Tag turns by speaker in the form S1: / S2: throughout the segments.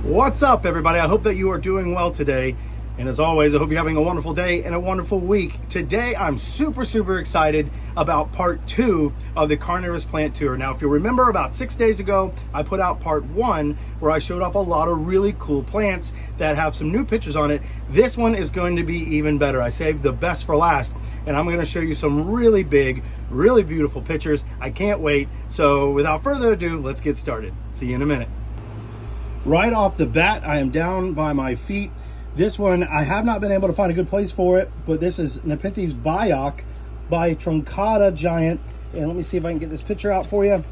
S1: What's up, everybody? I hope that you are doing well today. And as always, I hope you're having a wonderful day and a wonderful week. Today, I'm super excited about part 2 of the Carnivorous plant tour. Now, if you remember, about 6 days ago, I put out part 1 where I showed off a lot of really cool plants that have some new pictures on it. This one is going to be even better. I saved the best for last, and I'm going to show you some really big, really beautiful pictures. I can't wait. So without further ado, let's get started. See you in a minute. Right off the bat, I am down by my feet. This one, I have not been able to find a good place for it, but this is Nepenthes by Truncata giant. And let me see if I can get this picture out for you.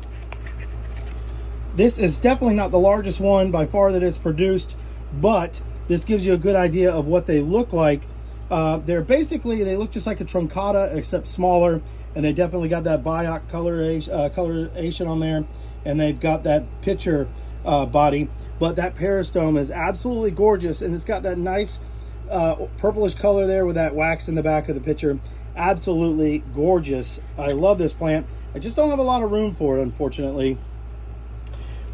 S1: This is definitely not the largest one by far that it's produced, but this gives you a good idea of what they look like. They look just like a Truncata except smaller, and they definitely got that coloration on there, and they've got that picture body. But that peristome is absolutely gorgeous, and it's got that nice purplish color there with that wax in the back of the picture. Absolutely gorgeous. I love this plant. I just don't have a lot of room for it, unfortunately.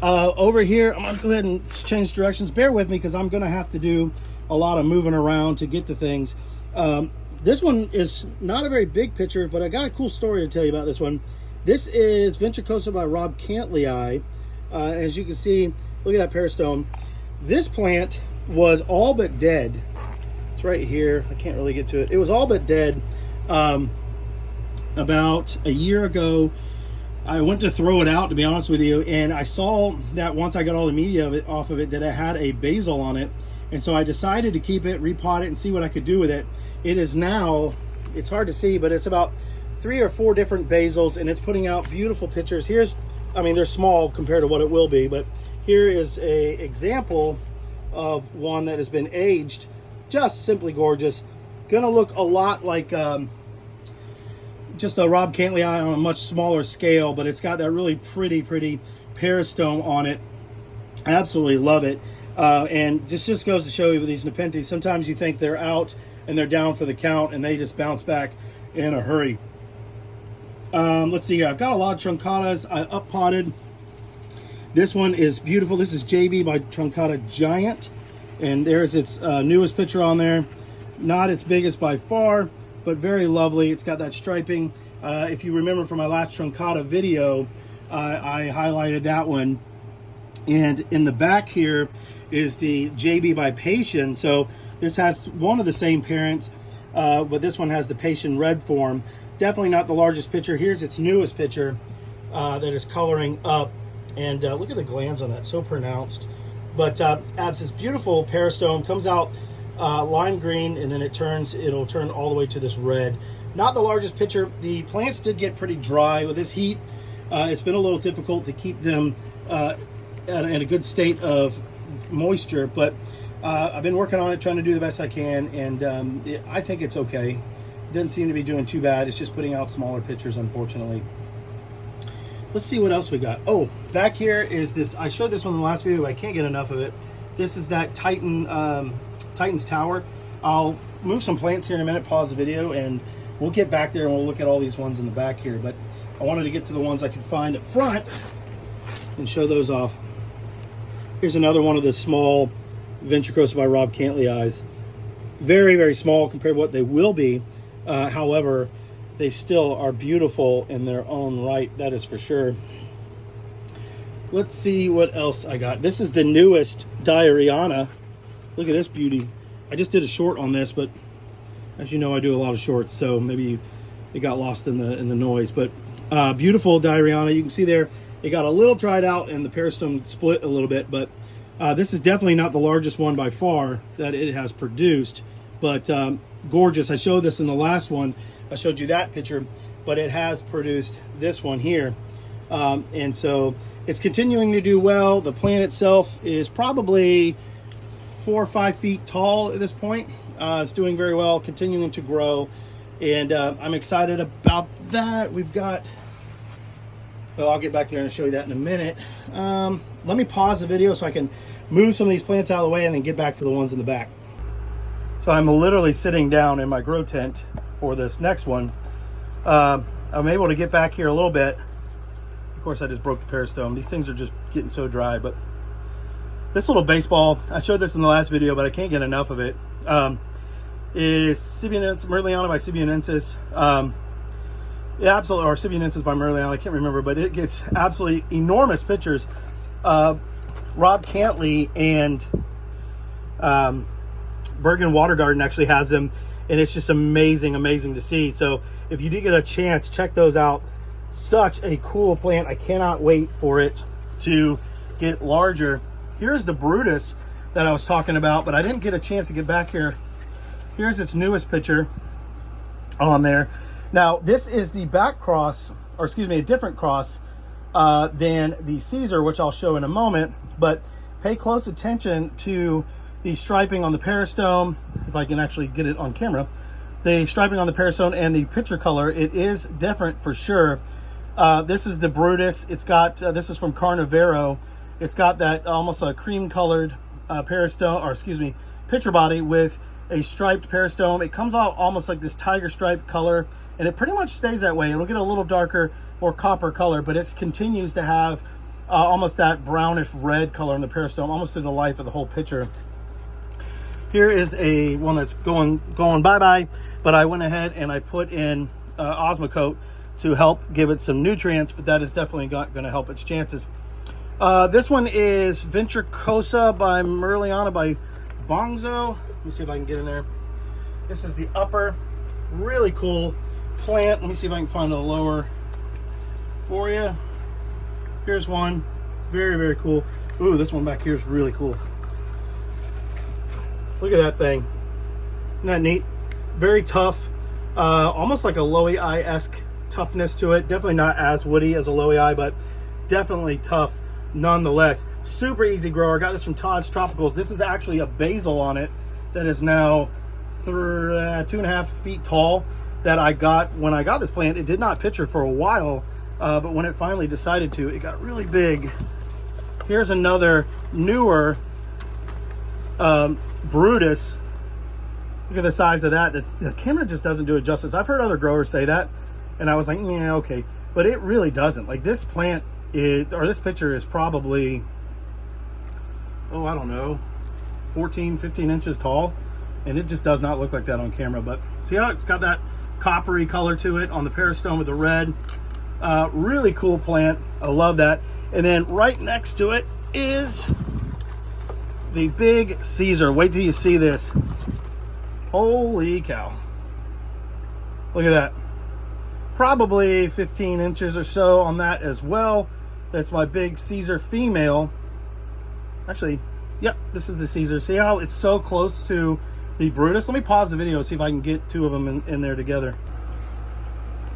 S1: Over here, I'm going to go ahead and change directions. Bear with me because I'm going to have to do a lot of moving around to get to things. This one is not a very big picture, but I got a cool story to tell you about this one. This is Ventricosa by Rob Cantley. As you can see, look at that peristome. This plant was all but dead. It's right here. I can't really get to it. It was all but dead about a year ago. I went to throw it out, to be honest with you, and I saw that once I got all the media off of it, that it had a basil on it. And so I decided to keep it, repot it, and see what I could do with it. It is now, it's hard to see, but it's about 3 or 4 different basils, and it's putting out beautiful pictures. They're small compared to what it will be, but here is a example of one that has been aged. Just simply gorgeous. Gonna look a lot like just a Rob Cantley on a much smaller scale, but it's got that really pretty peristome on it. Absolutely love it. And just goes to show you with these Nepenthes, sometimes you think they're out and they're down for the count, and they just bounce back in a hurry. Let's see here. I've got a lot of Truncatas. I up-potted. This one is beautiful. This is JB by Truncata Giant. And there's its newest picture on there. Not its biggest by far, but very lovely. It's got that striping. If you remember from my last Truncata video, I highlighted that one. And in the back here is the JB by Patient. So this has one of the same parents, but this one has the Patient red form. Definitely not the largest picture. Here's its newest picture that is coloring up. And look at the glands on that, so pronounced. But adds this beautiful peristome, comes out lime green, and then it'll turn all the way to this red. Not the largest picture. The plants did get pretty dry with this heat. It's been a little difficult to keep them in a good state of moisture, but I've been working on it, trying to do the best I can, and I think it's okay. Doesn't seem to be doing too bad. It's just putting out smaller pictures, unfortunately. Let's see what else we got. Oh, back here is this. I showed this one in the last video, but I can't get enough of it. This is that Titan's Tower. I'll move some plants here in a minute, pause the video, and we'll get back there and we'll look at all these ones in the back here. But I wanted to get to the ones I could find up front and show those off. Here's another one of the small Ventricosa by Rob Cantley. Very small compared to what they will be. However, they still are beautiful in their own right, that is for sure. Let's see what else I got. This is the newest Diariana. Look at this beauty. I just did a short on this, but as you know, I do a lot of shorts, so maybe it got lost in the noise. But beautiful Diariana. You can see there, it got a little dried out and the peristome split a little bit, but this is definitely not the largest one by far that it has produced, but gorgeous. I showed this in the last one. I showed you that picture, but it has produced this one here. And so it's continuing to do well. The plant itself is probably 4 or 5 feet tall at this point. It's doing very well, continuing to grow. And I'm excited about that. We've got, well, I'll get back there and show you that in a minute. Let me pause the video so I can move some of these plants out of the way and then get back to the ones in the back. So I'm literally sitting down in my grow tent for this next one. I'm able to get back here a little bit. Of course, I just broke the peristome. These things are just getting so dry, but This little baseball, I showed this in the last video, but I can't get enough of it. Is Sibianensis, Merliana by Sibianensis. Yeah, absolutely, or Sibianensis by Merliana, I can't remember, but it gets absolutely enormous pictures. Rob Cantley and Bergen Water Garden actually has them, and it's just amazing to see. So if you do get a chance, check those out. Such a cool plant. I cannot wait for it to get larger. Here's the Brutus that I was talking about, but I didn't get a chance to get back here. Here's its newest picture on there. Now, this is the back cross, or excuse me, a different cross than the Caesar, which I'll show in a moment, but pay close attention to the striping on the peristome, if I can actually get it on camera. The striping on the peristome and the picture color, it is different for sure. This is the Brutus. It's got, this is from Carnivorous. It's got that almost a cream colored peristome, or excuse me, picture body with a striped peristome. It comes out almost like this tiger stripe color, and it pretty much stays that way. It'll get a little darker, more copper color, but it continues to have almost that brownish red color in the peristome, almost through the life of the whole picture. Here is a one that's going bye-bye, but I went ahead and I put in Osmocote to help give it some nutrients, but that is definitely going to help its chances. This one is Ventricosa by Merliana by Bongzo. Let me see if I can get in there. This is the upper, really cool plant. Let me see if I can find a lower for you. Here's one, very cool. Ooh, this one back here is really cool. Look at that thing. Isn't that neat? Very tough, almost like a Loei-esque toughness to it. Definitely not as woody as a Loei, but definitely tough nonetheless. Super easy grower. Got this from Todd's Tropicals. This is actually a basil on it that is now 2.5 feet tall that I got when I got this plant. It did not picture for a while, but when it finally decided to, it got really big. Here's another newer Brutus. Look at the size of that. The camera just doesn't do it justice. I've heard other growers say that, and I was like, yeah, okay. But it really doesn't. Like, this plant, this picture is probably, oh, I don't know, 14, 15 inches tall, and it just does not look like that on camera. But see how it's got that coppery color to it on the peristome with the red. Really cool plant. I love that. And then right next to it is the big Caesar. Wait till you see this. Holy cow. Look at that. Probably 15 inches or so on that as well. That's my big Caesar female. Actually, yep, this is the Caesar. See how it's so close to the Brutus? Let me pause the video, see if I can get two of them in there together.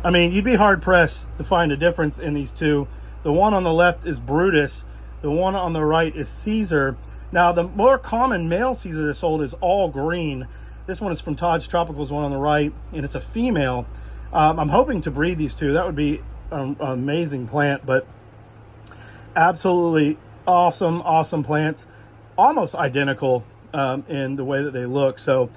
S1: I mean, you'd be hard pressed to find a difference in these two. The one on the left is Brutus. The one on the right is Caesar. Now, the more common male Caesar that's sold is all green. This one is from Todd's Tropicals, one on the right, and it's a female. I'm hoping to breed these two. That would be an amazing plant, but absolutely awesome plants. Almost identical in the way that they look. So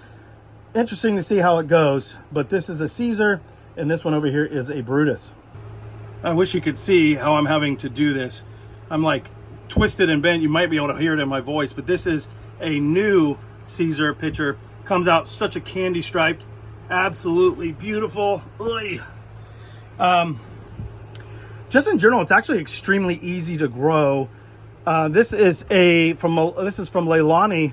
S1: interesting to see how it goes. But this is a Caesar, and this one over here is a Brutus. I wish you could see how I'm having to do this. I'm like twisted and bent. You might be able to hear it in my voice, but this is a new Caesar picture. Comes out such a candy striped, absolutely beautiful. Just in general, it's actually extremely easy to grow. This is from Leilani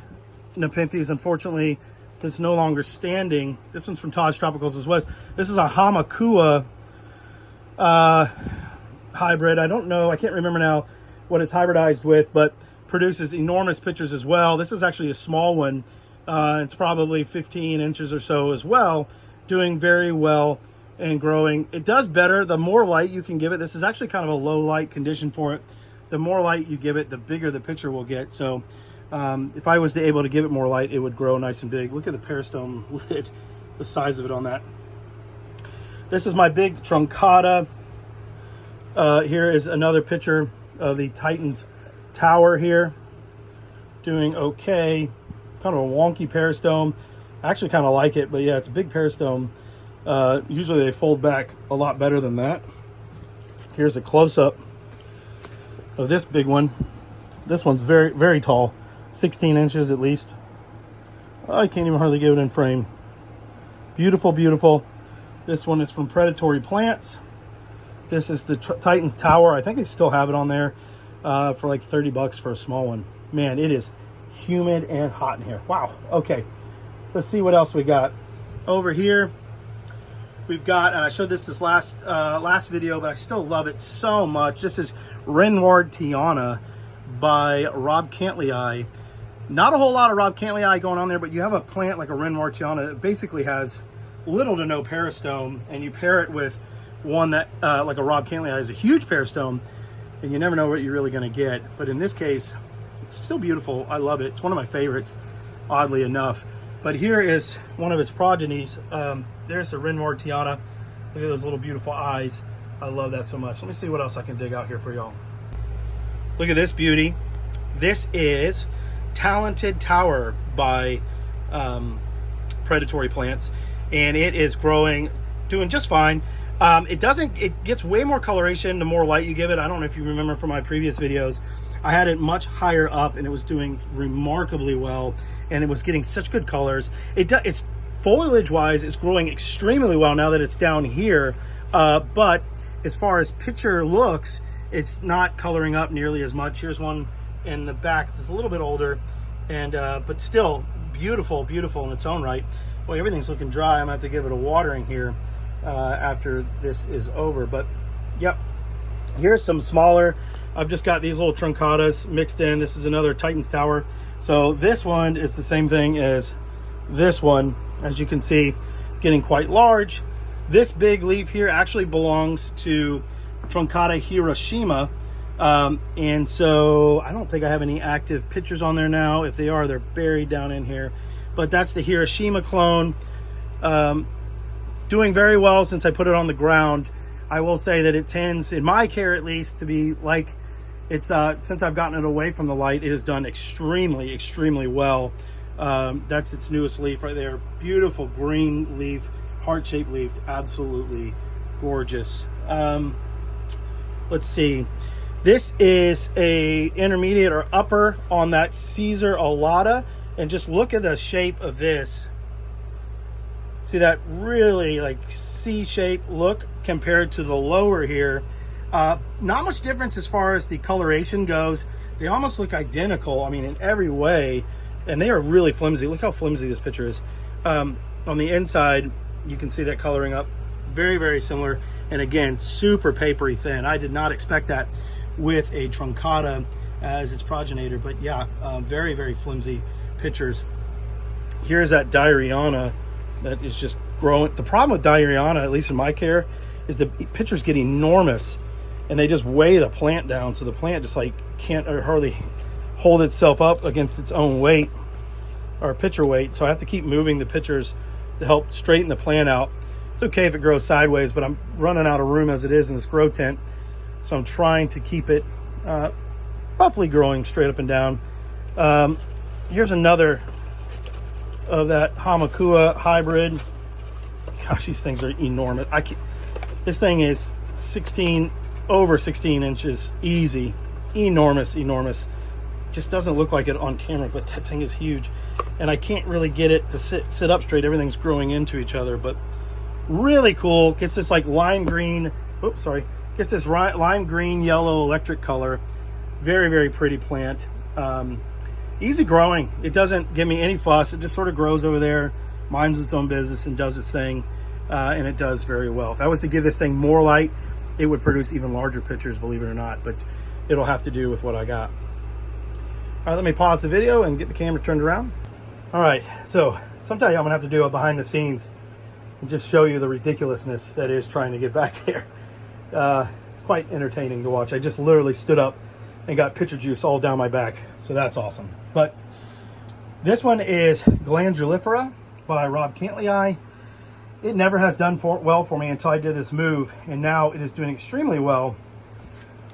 S1: Nepenthes. Unfortunately, it's no longer standing. This one's from Todd's Tropicals as well. This is a Hamakua hybrid. I don't know. I can't remember now what it's hybridized with, but produces enormous pictures as well. This is actually a small one. It's probably 15 inches or so as well, doing very well and growing. It does better the more light you can give it. This is actually kind of a low light condition for it. The more light you give it, the bigger the picture will get. So if I was able to give it more light, it would grow nice and big. Look at the peristome lid, the size of it on that. This is my big Truncata. Here is another picture of the Titan's tower here. Doing okay. Kind of a wonky peristome. I actually kind of like it, but yeah, it's a big peristome. Usually they fold back a lot better than that. Here's a close-up of this big one. This one's very tall. 16 inches at least. I can't even hardly get it in frame. Beautiful, beautiful. This one is from Predatory Plants. This is the Titan's Tower. I think they still have it on there for like 30 bucks for a small one. Man, it is humid and hot in here. Wow. Okay, let's see what else we got. Over here, we've got, and I showed this last video, but I still love it so much. This is Renwardiana by Rob Cantley. Not a whole lot of Rob Cantley going on there, but you have a plant like a Renwardiana that basically has little to no peristome, and you pair it with one that, like a Rob Cantley is a huge peristome, and you never know what you're really going to get. But in this case, it's still beautiful. I love it. It's one of my favorites, oddly enough. But here is one of its progenies. There's the Renwardiana. Look at those little beautiful eyes. I love that so much. Let me see what else I can dig out here for y'all. Look at this beauty. This is Talented Tower by Predatory Plants, and it is growing, doing just fine. It gets way more coloration the more light you give it. I don't know if you remember from my previous videos, I had it much higher up and it was doing remarkably well, and it was getting such good colors. It's foliage wise, it's growing extremely well now that it's down here, but as far as picture looks, it's not coloring up nearly as much. Here's one in the back that's a little bit older, and but still beautiful, beautiful in its own right. Well, everything's looking dry. I'm gonna have to give it a watering here after this is over. But yep, here's some smaller. I've just got these little Truncatas mixed in. This is another Titan's Tower. So this one is the same thing as this one, as you can see, getting quite large. This big leaf here actually belongs to Truncata Hiroshima. And so I don't think I have any active pictures on there now. If they are, they're buried down in here. But that's the Hiroshima clone. Doing very well since I put it on the ground. I will say that it tends, in my care at least, to be like it's since I've gotten it away from the light, it has done extremely, extremely well. That's its newest leaf right there. Beautiful green leaf, heart-shaped leaf, absolutely gorgeous. Let's see. This is a intermediate or upper on that Caesar alata, and just look at the shape of this. See that really like C-shaped look compared to the lower here. Not much difference as far as the coloration goes. They almost look identical, I mean, in every way, and they are really flimsy. Look how flimsy this picture is. On the inside, you can see that coloring up. Very, very similar, and again, super papery thin. I did not expect that with a Truncata as its progenitor, but yeah, very, very flimsy pictures. Here's that Diariana that is just growing. The problem with Diariana, at least in my care, is the pictures get enormous and they just weigh the plant down, so the plant just like can't hardly hold itself up against its own weight or picture weight. So I have to keep moving the pictures to help straighten the plant out. It's okay if it grows sideways, but I'm running out of room as it is in this grow tent, so I'm trying to keep it roughly growing straight up and down. Here's another of that Hamakua hybrid. Gosh, these things are enormous. This thing is over 16 inches, easy, enormous. Just doesn't look like it on camera, but that thing is huge, and I can't really get it to sit up straight. Everything's growing into each other, but really cool. Gets this like lime green. Oops, sorry. Gets this lime green yellow electric color. Very, very pretty plant. Easy growing. It doesn't give me any fuss. It just sort of grows over there, minds its own business, and does its thing, and it does very well. If I was to give this thing more light, it would produce even larger pictures, believe it or not, but it'll have to do with what I got. All right, let me pause the video and get the camera turned around. All right, so sometime I'm gonna have to do a behind the scenes and just show you the ridiculousness that is trying to get back there. It's quite entertaining to watch. I just literally stood up and got picture juice all down my back, so that's awesome. But this one is Glandulifera by Rob Cantley. It never has done well for me until I did this move, and now it is doing extremely well.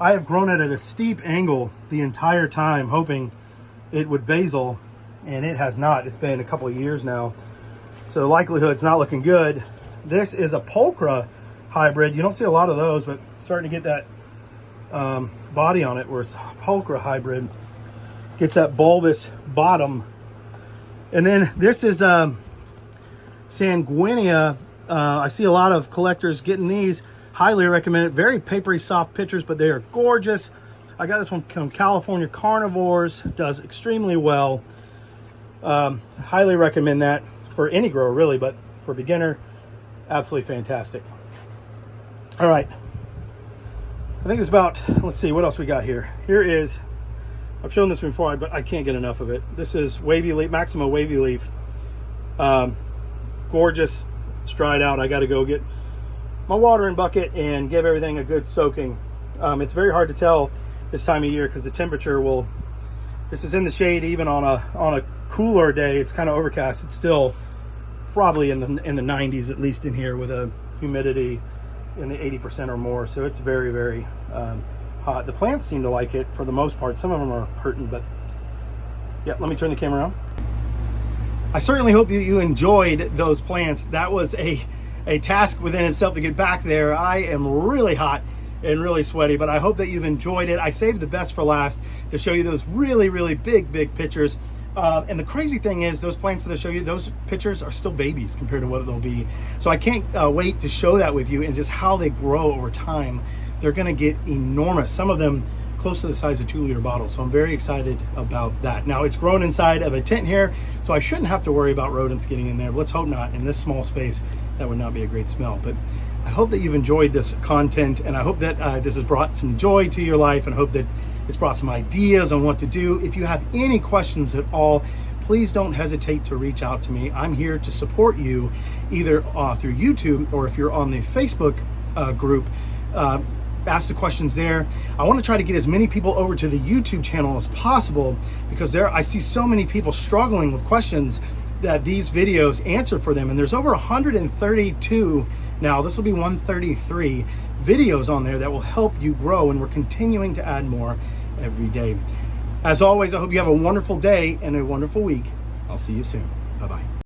S1: I have grown it at a steep angle the entire time, hoping it would basil, and it has not. It's been a couple of years now, so the likelihood's not looking good. This is a Pulchra hybrid. You don't see a lot of those, but starting to get that body on it where it's a Pulchra hybrid. Gets that bulbous bottom. And then this is Sanguinea. I see a lot of collectors getting these. Highly recommend it. Very papery soft pitchers, but they are gorgeous. I got this one from California Carnivores. Does extremely well. Highly recommend that for any grower really, but for beginner, absolutely fantastic. All right. I think it's about, let's see, what else we got here. Here is, I've shown this before, but I can't get enough of it. This is Wavy Leaf, Maximo Wavy Leaf. Gorgeous. It's dried out. I got to go get my watering bucket and give everything a good soaking. It's very hard to tell this time of year because the temperature will, this is in the shade even on a cooler day. It's kind of overcast. It's still probably in the 90s at least in here with a humidity in the 80% or more. So it's very, very hot. The plants seem to like it for the most part. Some of them are hurting, but yeah, let me turn the camera around. I certainly hope you enjoyed those plants. That was a task within itself to get back there. I am really hot and really sweaty, but I hope that you've enjoyed it. I saved the best for last to show you those really, really big pictures. And the crazy thing is those plants that I show you, those pictures are still babies compared to what they'll be. So I can't wait to show that with you and just how they grow over time. They're gonna get enormous. Some of them close to the size of 2-liter bottles. So I'm very excited about that. Now it's grown inside of a tent here, so I shouldn't have to worry about rodents getting in there. Let's hope not. In this small space, that would not be a great smell. But I hope that you've enjoyed this content, and I hope that this has brought some joy to your life, and I hope that it's brought some ideas on what to do. If you have any questions at all, please don't hesitate to reach out to me. I'm here to support you either through YouTube, or if you're on the Facebook group, ask the questions there. I want to try to get as many people over to the YouTube channel as possible, because there I see so many people struggling with questions that these videos answer for them. And there's over 132 now, this will be 133 videos on there that will help you grow, and we're continuing to add more every day. As always, I hope you have a wonderful day and a wonderful week. I'll see you soon. Bye-bye.